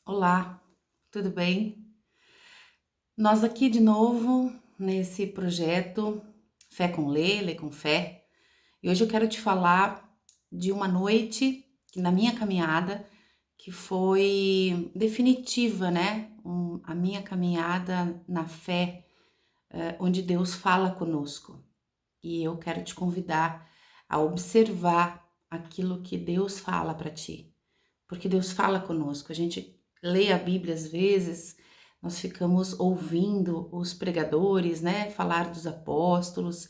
Olá, tudo bem? Nós aqui de novo nesse projeto Fé com Lê, Lê com Fé. E hoje eu quero te falar de uma noite na minha caminhada que foi definitiva, né? A minha caminhada na fé, onde Deus fala conosco. E eu quero te convidar a observar aquilo que Deus fala para ti, porque Deus fala conosco. A gente lê a Bíblia às vezes, nós ficamos ouvindo os pregadores, né, falar dos apóstolos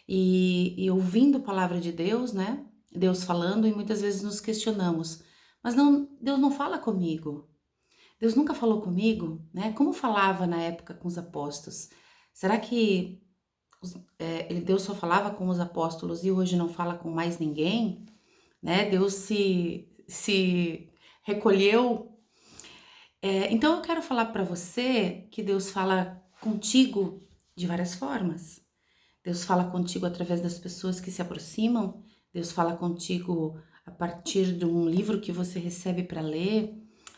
e ouvindo a palavra de Deus, né, Deus falando, e muitas vezes nos questionamos, mas não, Deus não fala comigo. Deus nunca falou comigo, né? Como falava na época com os apóstolos? Será que Deus só falava com os apóstolos e hoje não fala com mais ninguém, né? Deus se recolheu. Então eu quero falar para você que Deus fala contigo de várias formas. Deus fala contigo através das pessoas que se aproximam. Deus fala contigo a partir de um livro que você recebe para ler.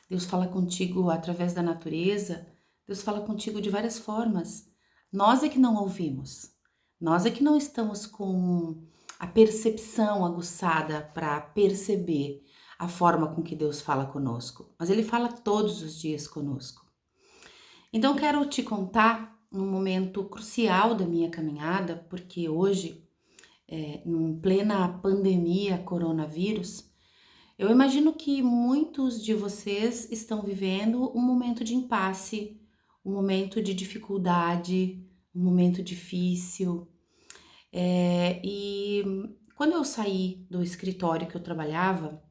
Deus fala contigo através da natureza. Deus fala contigo de várias formas. Nós é que não ouvimos. Nós é que não estamos com a percepção aguçada para perceber a forma com que Deus fala conosco. Mas Ele fala todos os dias conosco. Então, eu quero te contar um momento crucial da minha caminhada, porque hoje, em plena pandemia coronavírus, eu imagino que muitos de vocês estão vivendo um momento de impasse, um momento de dificuldade, um momento difícil. E quando eu saí do escritório que eu trabalhava,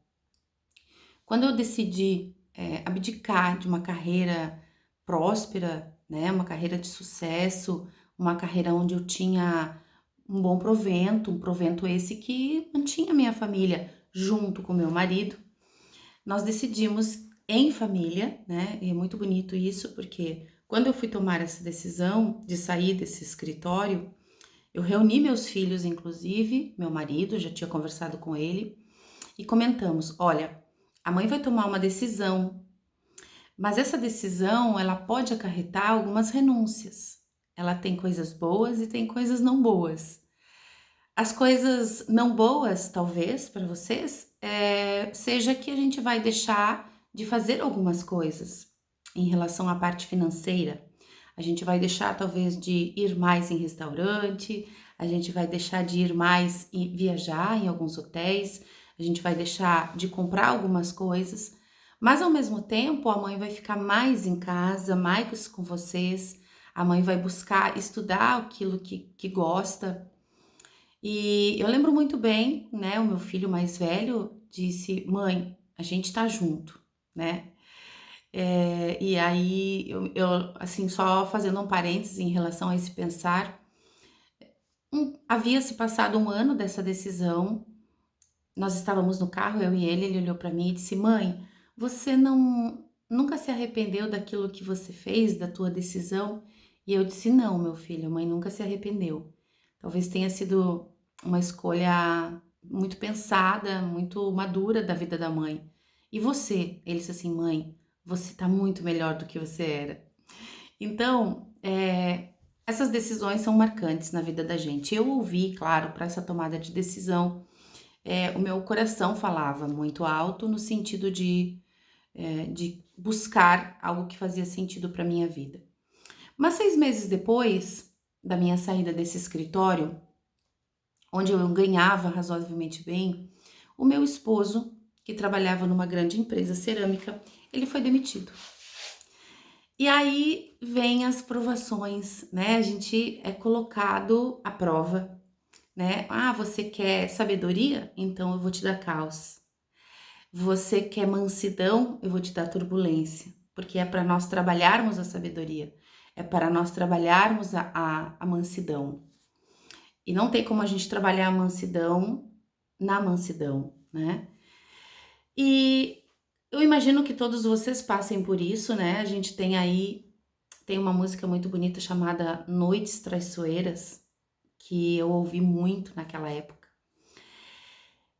quando eu decidi abdicar de uma carreira próspera, né, uma carreira de sucesso, uma carreira onde eu tinha um bom provento, um provento esse que mantinha minha família junto com meu marido, nós decidimos em família, né? E é muito bonito isso, porque quando eu fui tomar essa decisão de sair desse escritório, eu reuni meus filhos, inclusive, meu marido, já tinha conversado com ele, e comentamos: olha, a mãe vai tomar uma decisão, mas essa decisão ela pode acarretar algumas renúncias. Ela tem coisas boas e tem coisas não boas. As coisas não boas, talvez, para vocês, seja que a gente vai deixar de fazer algumas coisas em relação à parte financeira. A gente vai deixar, talvez, de ir mais em restaurante, a gente vai deixar de ir mais e viajar em alguns hotéis, a gente vai deixar de comprar algumas coisas, mas ao mesmo tempo a mãe vai ficar mais em casa, mais com vocês, a mãe vai buscar estudar aquilo que gosta, e eu lembro muito bem, né, o meu filho mais velho disse: "Mãe, a gente tá junto", né. E aí assim, só fazendo um parênteses em relação a esse pensar, havia se passado um ano dessa decisão, nós estávamos no carro, eu e ele olhou para mim e disse: "Mãe, você não nunca se arrependeu daquilo que você fez, da tua decisão?" E eu disse: "Não, meu filho, a mãe nunca se arrependeu. Talvez tenha sido uma escolha muito pensada, muito madura da vida da mãe. E você?" Ele disse assim: "Mãe, você tá muito melhor do que você era." Então, essas decisões são marcantes na vida da gente. Eu ouvi, claro, para essa tomada de decisão, o meu coração falava muito alto no sentido de buscar algo que fazia sentido para minha vida. Mas 6 meses depois da minha saída desse escritório, onde eu ganhava razoavelmente bem, o meu esposo, que trabalhava numa grande empresa cerâmica, ele foi demitido. E aí vem as provações, né? A gente é colocado à prova, né? Ah, você quer sabedoria? Então eu vou te dar caos. Você quer mansidão? Eu vou te dar turbulência. Porque é para nós trabalharmos a sabedoria, é para nós trabalharmos a mansidão. E não tem como a gente trabalhar a mansidão na mansidão, né? E eu imagino que todos vocês passem por isso, né? A gente tem uma música muito bonita chamada Noites Traiçoeiras, que eu ouvi muito naquela época.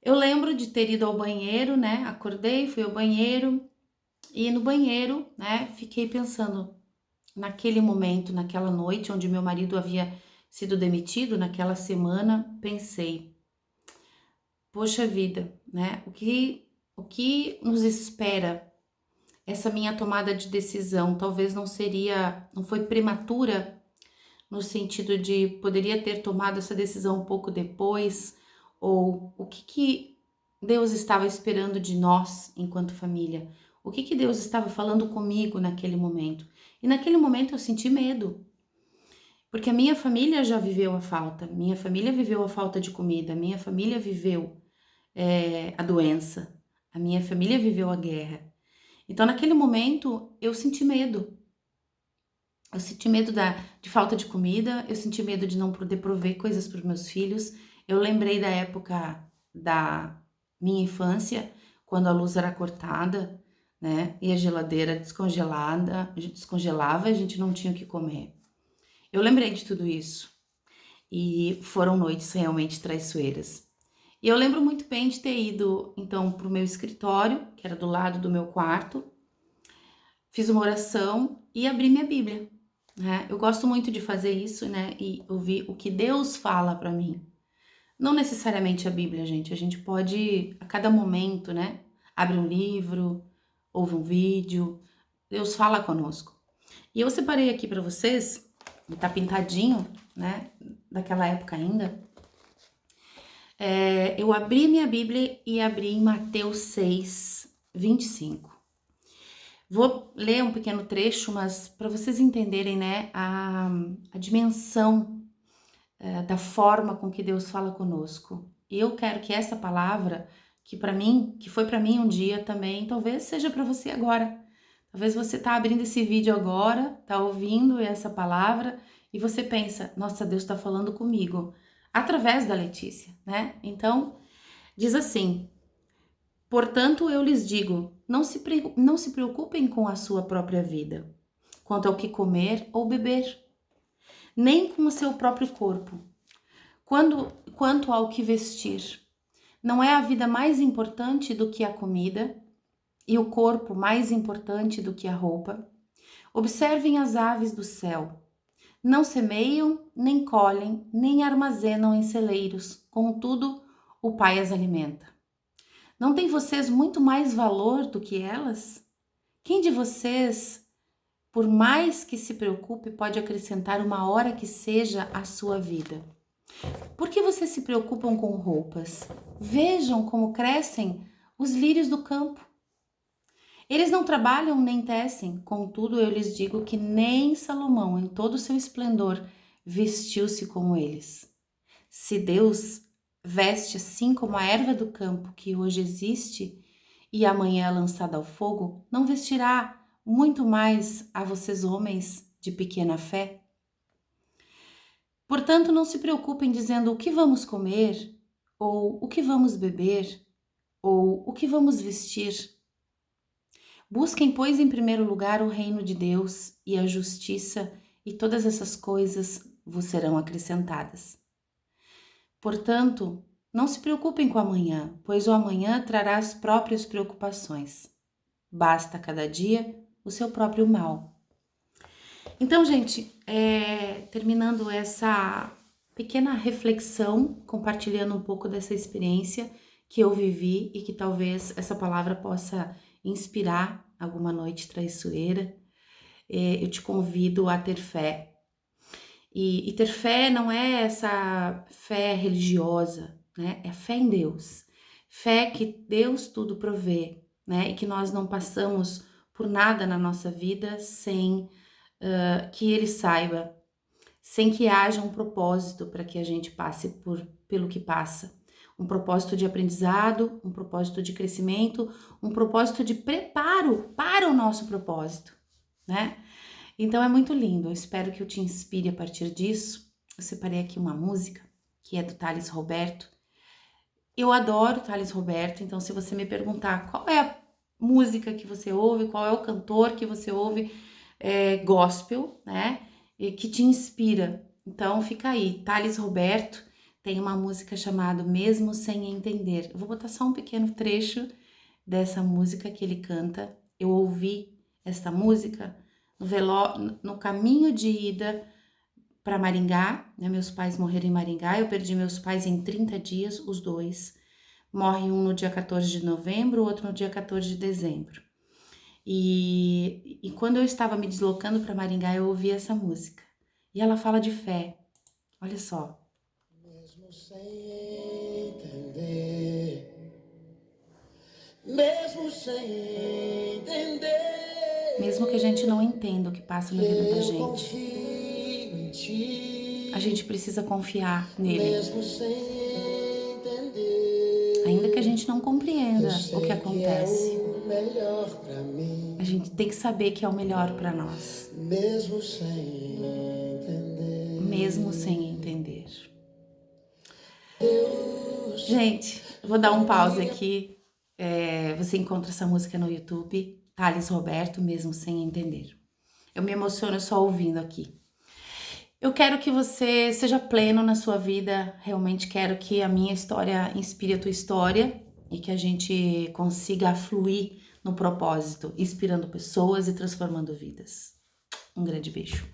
Eu lembro de ter ido ao banheiro, né? Acordei, fui ao banheiro E no banheiro, né, fiquei pensando naquele momento, naquela noite onde meu marido havia sido demitido, naquela semana, pensei, poxa vida, né? O que nos espera? Essa minha tomada de decisão talvez não foi prematura no sentido de poderia ter tomado essa decisão um pouco depois, ou o que que Deus estava esperando de nós enquanto família? O que que Deus estava falando comigo naquele momento? E naquele momento eu senti medo, porque a minha família já viveu a falta, minha família viveu a falta de comida, minha família viveu a doença, a minha família viveu a guerra. Então, naquele momento, eu senti medo. Eu senti medo de falta de comida, eu senti medo de não poder prover coisas para os meus filhos. Eu lembrei da época da minha infância, quando a luz era cortada, né? E a geladeira descongelada, a gente descongelava e a gente não tinha o que comer. Eu lembrei de tudo isso. E foram noites realmente traiçoeiras. E eu lembro muito bem de ter ido, então, para o meu escritório, que era do lado do meu quarto, fiz uma oração e abri minha Bíblia, né? Eu gosto muito de fazer isso, né? E ouvir o que Deus fala para mim. Não necessariamente a Bíblia, gente. A gente pode, a cada momento, né? Abre um livro, ouve um vídeo. Deus fala conosco. E eu separei aqui para vocês, tá pintadinho, né? Daquela época ainda. Eu abri minha Bíblia e abri em Mateus 6, 25. Vou ler um pequeno trecho, mas para vocês entenderem, né, a dimensão da forma com que Deus fala conosco. E eu quero que essa palavra, que para mim, que foi para mim um dia também, talvez seja para você agora. Talvez você tá abrindo esse vídeo agora, tá ouvindo essa palavra e você pensa, nossa, Deus está falando comigo através da Letícia, né? Então, diz assim: portanto, eu lhes digo, não se preocupem com a sua própria vida, quanto ao que comer ou beber, nem com o seu próprio corpo, quanto ao que vestir. Não é a vida mais importante do que a comida, e o corpo mais importante do que a roupa? Observem as aves do céu. Não semeiam, nem colhem, nem armazenam em celeiros, contudo, o Pai as alimenta. Não têm vocês muito mais valor do que elas? Quem de vocês, por mais que se preocupe, pode acrescentar uma hora que seja à sua vida? Por que vocês se preocupam com roupas? Vejam como crescem os lírios do campo. Eles não trabalham nem tecem, contudo eu lhes digo que nem Salomão, em todo o seu esplendor, vestiu-se como eles. Se Deus veste assim como a erva do campo que hoje existe e amanhã é lançada ao fogo, não vestirá muito mais a vocês homens de pequena fé? Portanto, não se preocupem dizendo o que vamos comer, ou o que vamos beber, ou o que vamos vestir. Busquem, pois, em primeiro lugar o reino de Deus e a justiça, e todas essas coisas vos serão acrescentadas. Portanto, não se preocupem com o amanhã, pois o amanhã trará as próprias preocupações. Basta cada dia o seu próprio mal. Então, gente, terminando essa pequena reflexão, compartilhando um pouco dessa experiência que eu vivi e que talvez essa palavra possa inspirar alguma noite traiçoeira, eu te convido a ter fé. E ter fé não é essa fé religiosa, né? É fé em Deus. Fé que Deus tudo provê, né? E que nós não passamos por nada na nossa vida sem que Ele saiba, sem que haja um propósito para que a gente passe pelo que passa. Um propósito de aprendizado, um propósito de crescimento, um propósito de preparo para o nosso propósito, né? Então é muito lindo, eu espero que eu te inspire a partir disso. Eu separei aqui uma música que é do Thales Roberto. Eu adoro Thales Roberto, então se você me perguntar qual é a música que você ouve, qual é o cantor que você ouve, gospel, né? E que te inspira. Então fica aí, Thales Roberto tem uma música chamada Mesmo Sem Entender. Eu vou botar só um pequeno trecho dessa música que ele canta eu ouvi esta música no caminho de ida para Maringá, né? Meus pais morreram em Maringá, eu perdi meus pais em 30 dias, os dois. Morre um no dia 14 de novembro, o outro no dia 14 de dezembro. E quando eu estava me deslocando para Maringá, eu ouvi essa música. E ela fala de fé. Olha só. Mesmo sem entender, mesmo sem entender, Mesmo que a gente não entenda o que passa na vida da eu gente, confio em ti. a gente precisa confiar nele. Mesmo sem Ainda que a entender, gente não eu compreenda o que sei que é acontece, o melhor pra mim. a gente tem que saber que é o melhor para nós, Mesmo sem entender, mesmo sem entender. Deus Gente, eu vou dar um pause envia. aqui. Você encontra essa música no YouTube, Thales Roberto, mesmo sem entender. Eu me emociono só ouvindo aqui. Eu quero que você seja pleno na sua vida, realmente quero que a minha história inspire a tua história e que a gente consiga fluir no propósito, inspirando pessoas e transformando vidas. Um grande beijo.